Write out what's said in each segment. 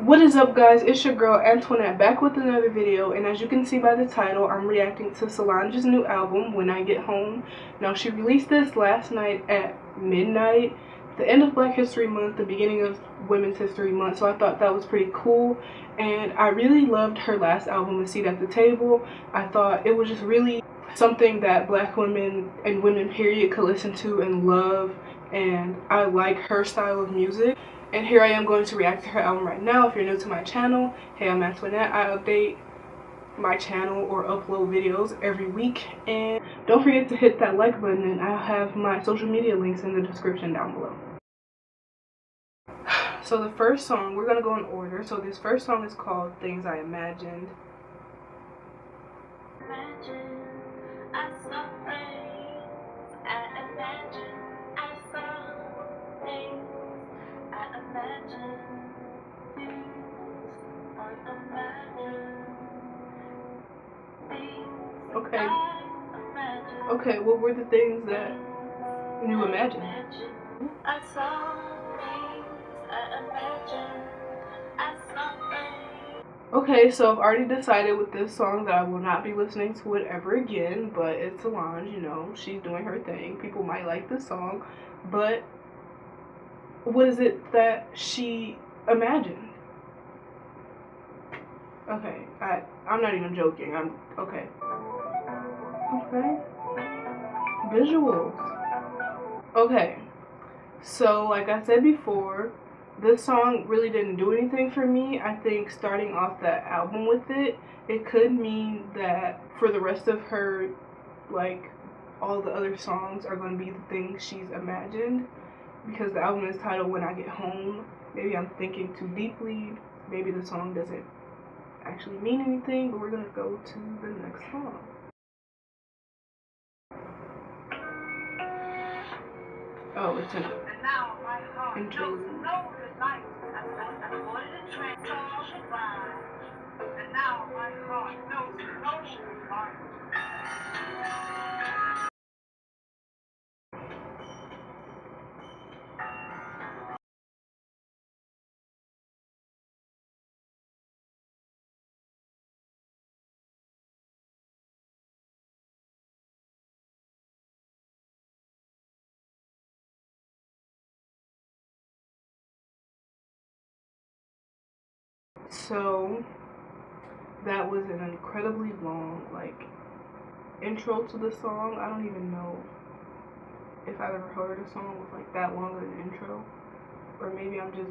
What is up, guys? It's your girl Antoinette back with another video, and as you can see by the title, I'm reacting to Solange's new album, When I Get Home. Now, she released this last night at midnight, the end of Black History Month, the beginning of Women's History Month, so I thought that was pretty cool. And I really loved her last album, A Seat at the Table. I thought it was just really something that Black women and women period could listen to and love, and I like her style of music. And here I am going to react to her album right now. If you're new to my channel, hey, I'm Antoinette. I update my channel or upload videos every week. And don't forget to hit that like button, and I'll have my social media links in the description down below. So the first song, we're going to go in order. So this first song is called Things I Imagined. Okay, what were the things that you imagined? I saw things I imagined. Okay, so I've already decided with this song that I will not be listening to it ever again, but it's Solange, you know, she's doing her thing. People might like the song, but what is it that she imagined? Okay, I'm not even joking. Okay. Okay. Visuals. Okay. So, like I said before, this song really didn't do anything for me. I think starting off that album with it could mean that for the rest of her, like, all the other songs are going to be the things she's imagined, because the album is titled When I Get Home. Maybe I'm thinking too deeply. Maybe the song doesn't actually mean anything, but we're going to go to the next song. Oh, it's an interlude. So that was an incredibly long, like, intro to the song. I don't even know if I've ever heard a song with like that long of an intro, or maybe I'm just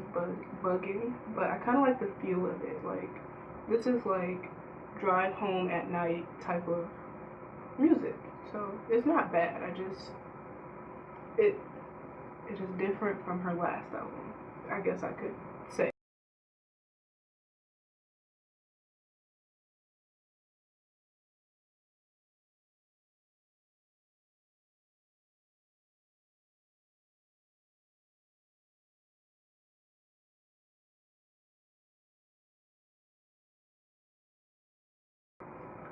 bugging, but I kind of like the feel of it. Like, this is like drive home at night type of music, so it's not bad. It is different from her last album, I guess I could say.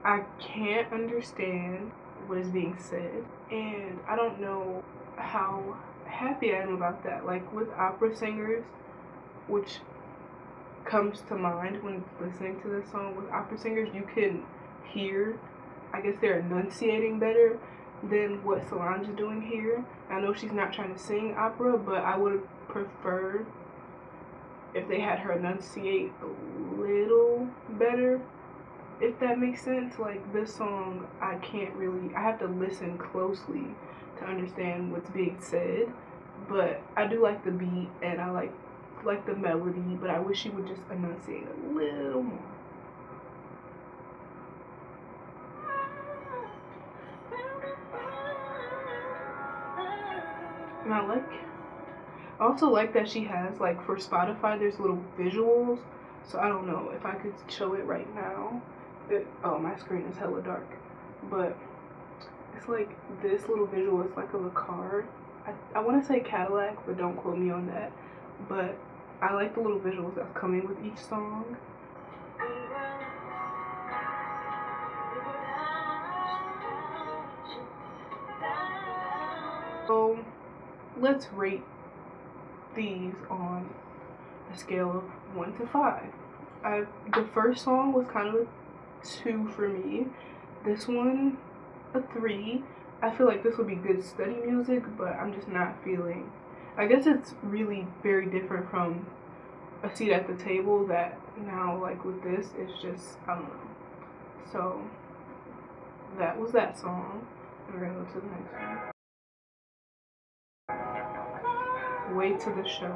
I can't understand what is being said, and I don't know how happy I am about that. Like, with opera singers, which comes to mind when listening to this song, with opera singers, you can hear, I guess they're enunciating better than what Solange is doing here. I know she's not trying to sing opera, but I would have preferred if they had her enunciate a little better, if that makes sense. Like, this song, I have to listen closely to understand what's being said, but I do like the beat, and I like the melody, but I wish she would just enunciate a little more. And I also like that she has, like, for Spotify, there's little visuals, so I don't know if I could show it right now. Oh, my screen is hella dark, but it's like this little visual is like of a car. I want to say Cadillac, but don't quote me on that. But I like the little visuals that's coming with each song. So let's rate these on a scale of 1 to 5. The first song was kind of a 2 for me. This one, a 3. I feel like this would be good study music, but I'm just not feeling. I guess it's really very different from a seat at the table that now, like with this, it's just, I don't know. So that was that song. We're gonna go to the next one. Way to the Show.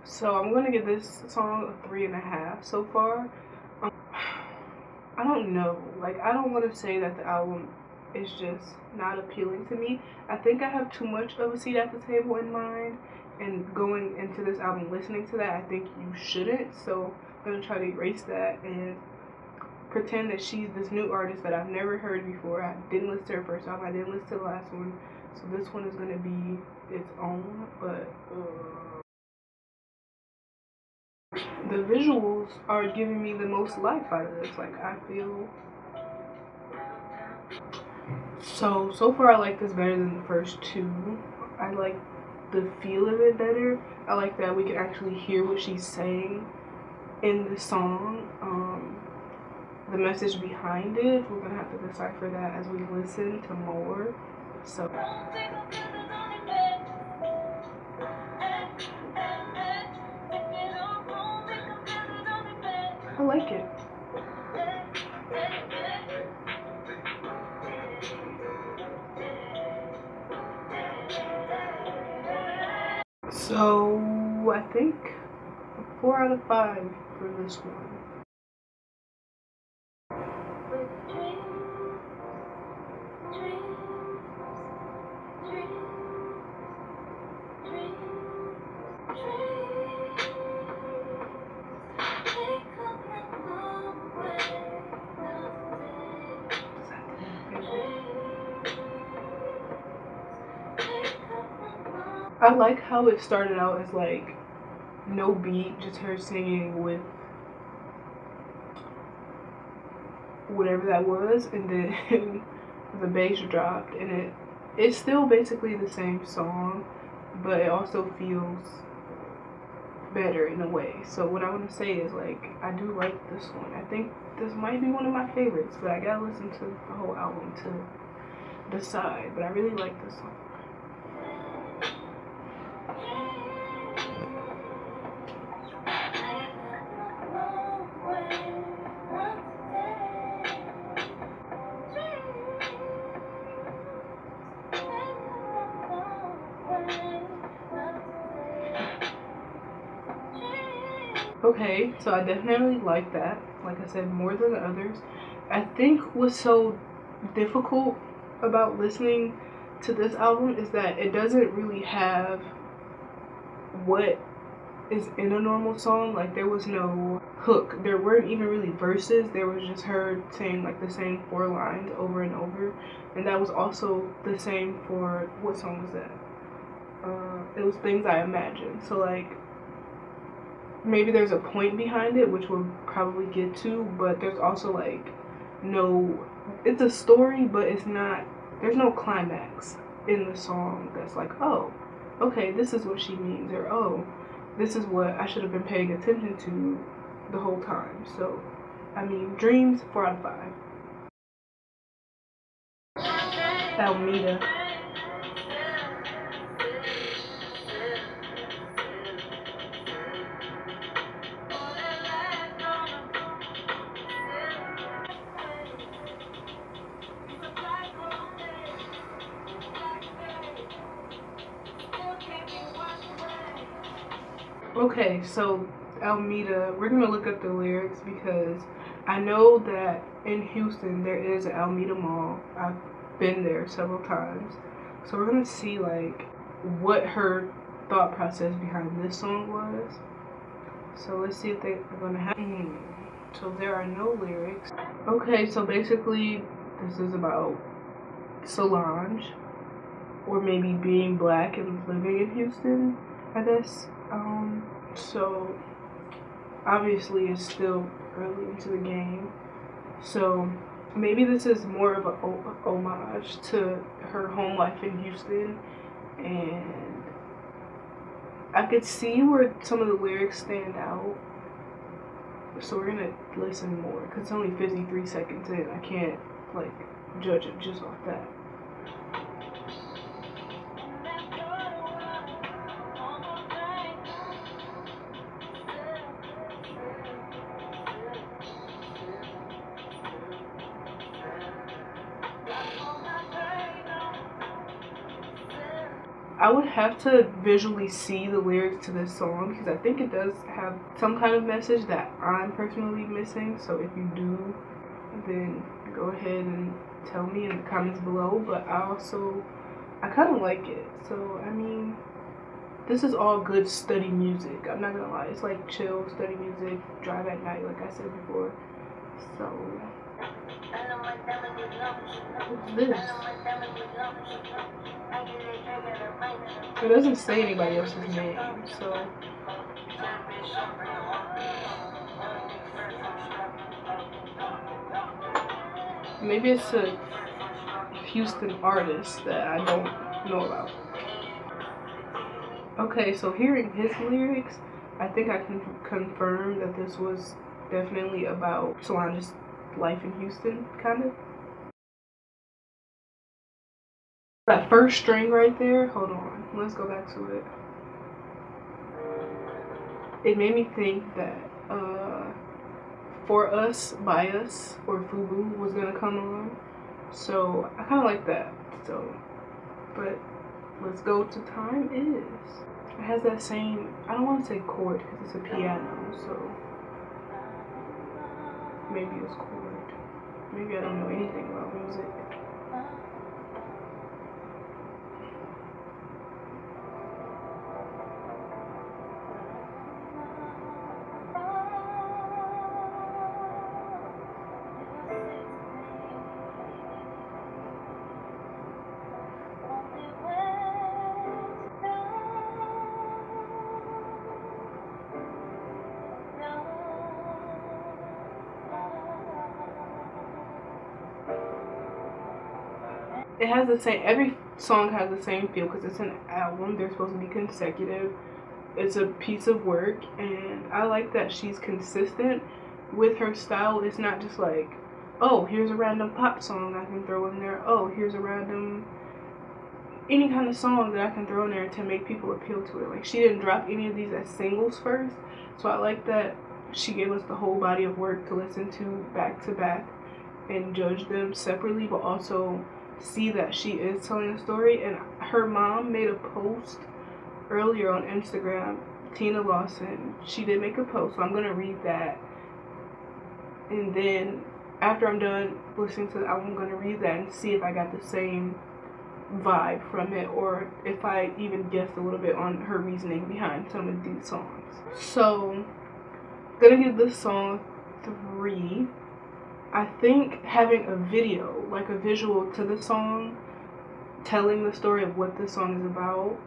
So I'm gonna give this song a 3.5 so far. I don't know. Like, I don't want to say that the album is just not appealing to me. I think I have too much of a seat at the table in mind, and going into this album listening to that, I think you shouldn't. So I'm gonna try to erase that and pretend that she's this new artist that I've never heard before. I didn't listen to her first album. I didn't listen to the last one. So this one is gonna be its own, but the visuals are giving me the most life out of this. Like, I feel so far I like this better than the first 2. I like the feel of it better. I like that we can actually hear what she's saying in the song. The message behind it, we're gonna have to decipher that as we listen to more. So I like it. So I think a 4 out of 5 for this one. I like how it started out as like no beat, just her singing with whatever that was, and then the bass dropped, and it's still basically the same song, but it also feels better in a way. So what I want to say is, like, I do like this one. I think this might be one of my favorites, but I gotta listen to the whole album to decide. But I really like this song. Okay, so I definitely like that. Like I said, more than the others. I think what's so difficult about listening to this album is that it doesn't really have what is in a normal song. Like, there was no hook. There weren't even really verses. There was just her saying like the same 4 lines over and over. And that was also the same for, what song was that? It was Things I Imagined. So like, maybe there's a point behind it, which we'll probably get to, but there's also like no, it's a story, but it's not, there's no climax in the song that's like, oh, okay, this is what she means, or oh, this is what I should have been paying attention to the whole time. So I mean, Dreams, 4 out of 5. Almeida. Okay, so Almeida, we're gonna look up the lyrics because I know that in Houston there is an Almeida Mall. I've been there several times. So we're gonna see like what her thought process behind this song was. So let's see if they're gonna have. So there are no lyrics. Okay, so basically this is about Solange, or maybe being black and living in Houston, I guess. So obviously it's still early into the game, so maybe this is more of a homage to her home life in Houston, and I could see where some of the lyrics stand out. So we're gonna listen more because it's only 53 seconds in. I can't like judge it just off that. I would have to visually see the lyrics to this song because I think it does have some kind of message that I'm personally missing. So if you do, then go ahead and tell me in the comments below. But I kind of like it. So I mean, this is all good study music. I'm not gonna lie, it's like chill study music, drive at night, like I said before. So what's this? It doesn't say anybody else's name, so maybe it's a Houston artist that I don't know about. Okay, so hearing his lyrics, I think I can confirm that this was definitely about Solange's life in Houston, kind of. That first string right there, hold on, let's go back to it. It made me think that For Us, By Us, or Fubu was gonna come on. So I kind of like that. So, but let's go to Time Is. It has that same, I don't want to say chord because it's a piano, so maybe it's chord. Maybe I don't know anything about music. It has the same, every song has the same feel because it's an album. They're supposed to be consecutive. It's a piece of work, and I like that she's consistent with her style. It's not just like, oh, here's a random pop song I can throw in there. Oh, here's a random any kind of song that I can throw in there to make people appeal to it. Like, she didn't drop any of these as singles first, so I like that she gave us the whole body of work to listen to back and judge them separately, but also see that she is telling a story. And her mom made a post earlier on Instagram, Tina Lawson. She did make a post, so I'm gonna read that, and then after I'm done listening to the album, I'm gonna read that and see if I got the same vibe from it, or if I even guessed a little bit on her reasoning behind some of these songs. So, gonna give this song 3. I think having a video, like a visual to the song, telling the story of what this song is about,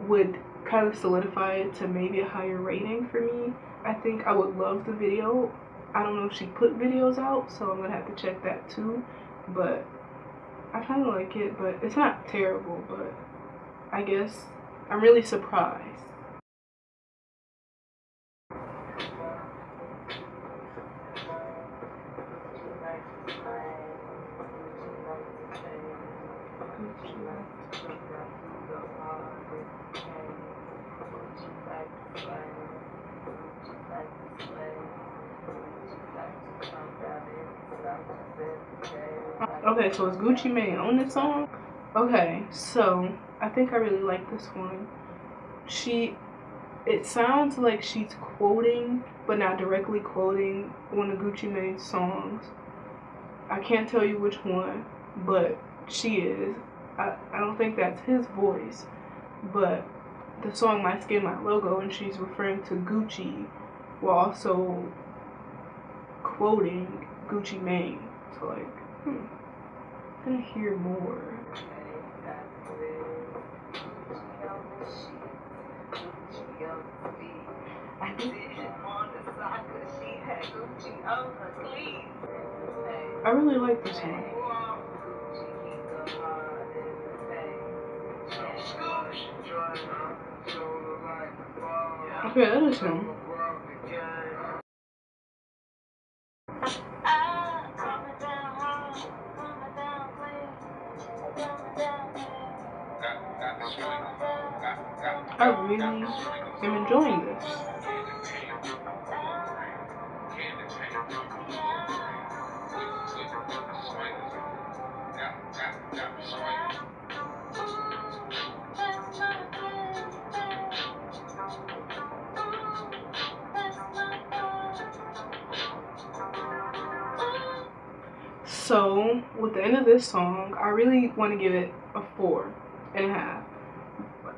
would kind of solidify it to maybe a higher rating for me. I think I would love the video. I don't know if she put videos out, so I'm gonna have to check that too. But I kind of like it, but it's not terrible. But I guess I'm really surprised. Okay, so it's Gucci Mane on this song. Okay, so I think I really like this one. It sounds like she's quoting, but not directly quoting one of Gucci Mane's songs. I can't tell you which one, but she is. I don't think that's his voice, but the song My Skin, My Logo, and she's referring to Gucci while also quoting Gucci Mane. So like, I'm gonna hear more. I really like this one. Okay, that is him. I really am enjoying this. So, with the end of this song, I really want to give it a 4.5.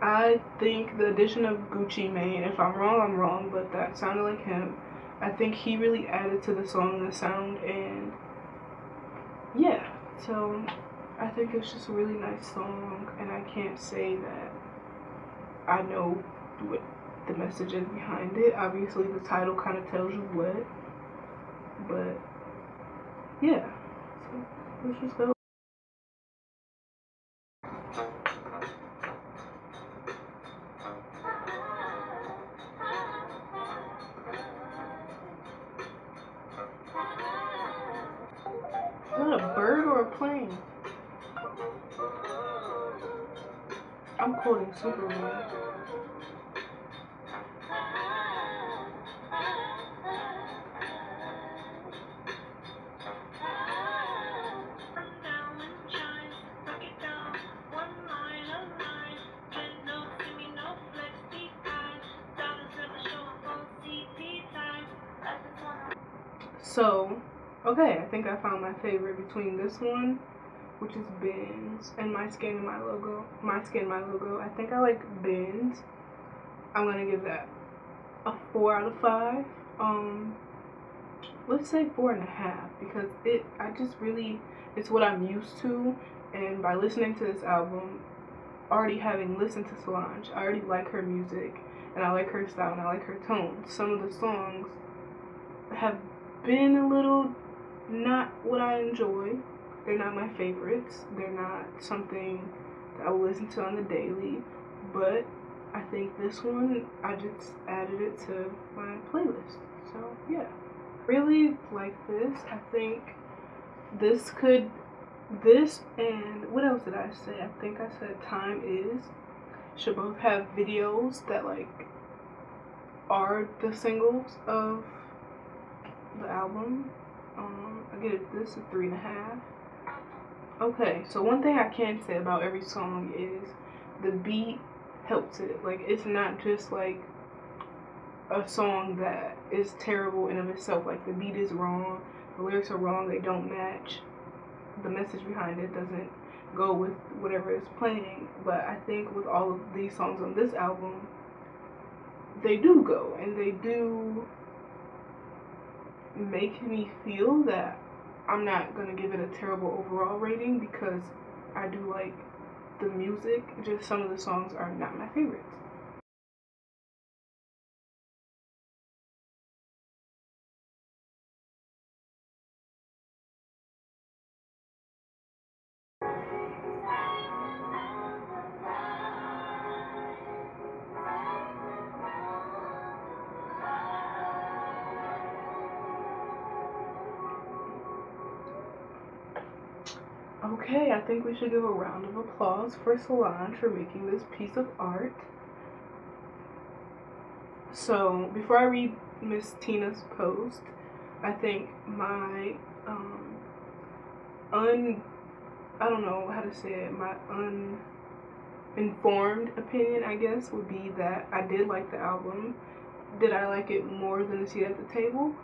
I think the addition of Gucci Mane, if I'm wrong, I'm wrong, but that sounded like him. I think he really added to the song, the sound, and yeah, so I think it's just a really nice song, and I can't say that I know what the message is behind it. Obviously, the title kind of tells you what, but yeah, so let's just go. Is that a bird or a plane? I'm quoting Superman. So, okay, I think I found my favorite between this one, which is Benz, and My Skin, My Logo. My Skin, My Logo. I think I like Benz. I'm gonna give that a 4 out of 5. Let's say 4.5 because it's what I'm used to, and by listening to this album, already having listened to Solange, I already like her music, and I like her style, and I like her tone. Some of the songs have been a little not what I enjoy. They're not my favorites. They're not something that I will listen to on the daily. But I think this one, I just added it to my playlist. So yeah, really like this. I think this and what else did I say? I think I said Time Is should both have videos that like are the singles of the album. I give this a 3.5. Okay, so one thing I can say about every song is the beat helps it. Like, it's not just like a song that is terrible in of itself. Like, the beat is wrong, the lyrics are wrong, they don't match, the message behind it doesn't go with whatever is playing. But I think with all of these songs on this album, they do go, and they do make me feel that I'm not gonna give it a terrible overall rating because I do like the music, just some of the songs are not my favorites. Okay, I think we should give a round of applause for Solange for making this piece of art. So, before I read Miss Tina's post, I think my, I don't know how to say it, my uninformed opinion, I guess, would be that I did like the album. Did I like it more than A Seat at the Table?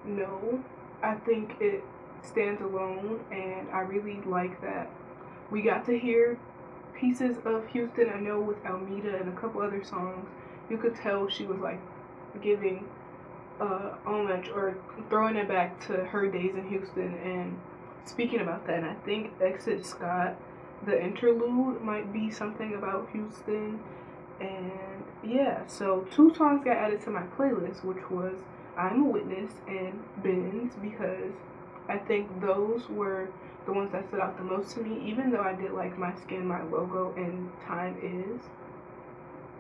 No. I think it stands alone, and I really like that we got to hear pieces of Houston. I know with Almeda and a couple other songs, you could tell she was like giving homage or throwing it back to her days in Houston and speaking about that. And I think Exit Scott, the interlude, might be something about Houston. And yeah, so 2 songs got added to my playlist, which was I'm a Witness and Bends, because I think those were the ones that stood out the most to me. Even though I did like My Skin, My Logo, and Time Is,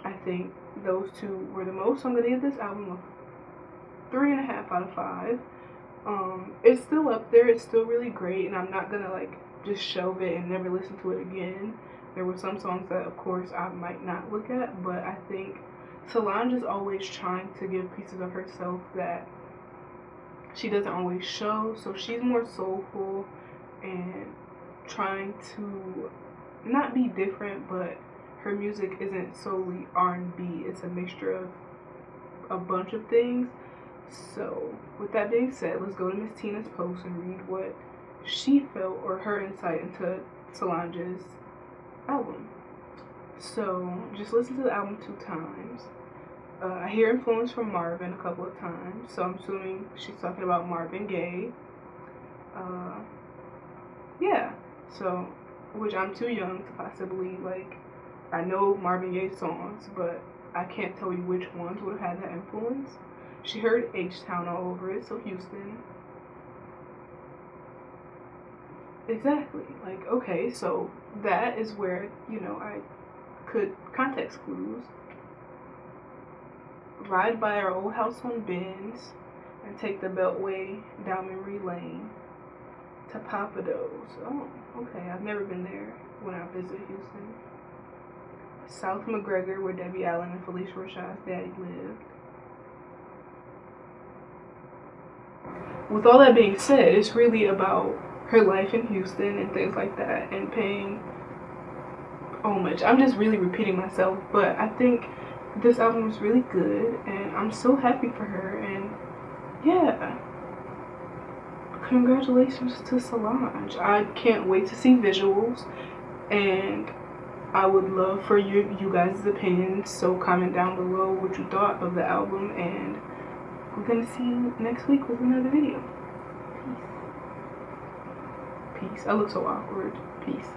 I think those two were the most. So I'm gonna give this album a 3.5 out of 5. It's still up there. It's still really great, and I'm not gonna like just shelve it and never listen to it again. There were some songs that, of course, I might not look at, but I think Solange is always trying to give pieces of herself that she doesn't always show. So she's more soulful and trying to not be different, but her music isn't solely R&B. It's a mixture of a bunch of things. So with that being said, let's go to Miss Tina's post and read what she felt or her insight into Solange's album. So just listen to the album 2 times. I hear influence from Marvin a couple of times, so I'm assuming she's talking about Marvin Gaye. Yeah, so, which I'm too young to possibly, like, I know Marvin Gaye songs, but I can't tell you which ones would have had that influence. She heard H-Town all over it, so Houston. Exactly. Like, okay, so that is where, I could context clues. Ride by our old house on Benz and take the Beltway down memory lane to Papados. Oh, okay. I've never been there when I visited Houston. South McGregor, where Debbie Allen and Felicia Rashad's daddy lived. With all that being said, it's really about her life in Houston and things like that, and paying homage. I'm just really repeating myself, but I think this album is really good, and I'm so happy for her. And yeah, congratulations to Solange. I can't wait to see visuals, and I would love for you guys' opinions, so comment down below what you thought of the album, and we're gonna see you next week with another video. Peace. Peace. I look so awkward. Peace.